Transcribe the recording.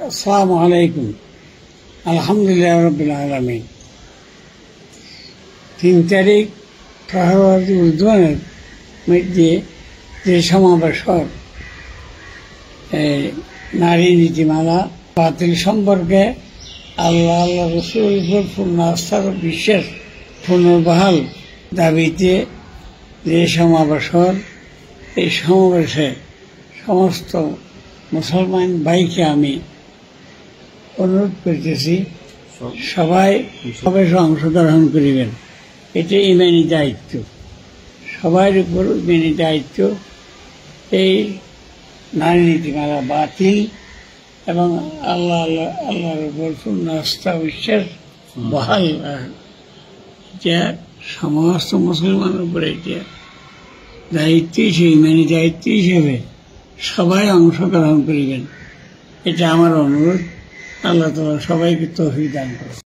আসসালামু আলাইকুম। আলহামদুলিল্লাহ রাব্বিল আলামিন। 3 তারিখ ফেব্রুয়ারি উদ্যানের মধ্যে যে সমাবেশ নারী নীতিমালা বাতিল সম্পর্কে আল্লাহ রসুল উপর পূর্ণ আস্থার বিশ্বাস পুনর্বহাল দাবিতে যে সমাবেশ, এই সমাবেশে সমস্ত মুসলমান ভাইকে আমি অনুরোধ করতেছি সবাই সমাবেশে অংশগ্রহণ করিবেন। এটা ইমানি দায়িত্ব, সবার উপর ইমানি দায়িত্ব। এই নারী নীতিমালা বাতিল এবং আল্লাহর উপর পূর্ণ আস্থা বিশ্বাস বহাল, এটা সমস্ত মুসলমানের উপরে এটা দায়িত্ব হিসেবে, ইমানি দায়িত্ব হিসেবে সবাই অংশগ্রহণ করিবেন। এটা আমার অনুরোধ। আল্লাহ তাআলা সবাইকে তৌফিক দান করুন।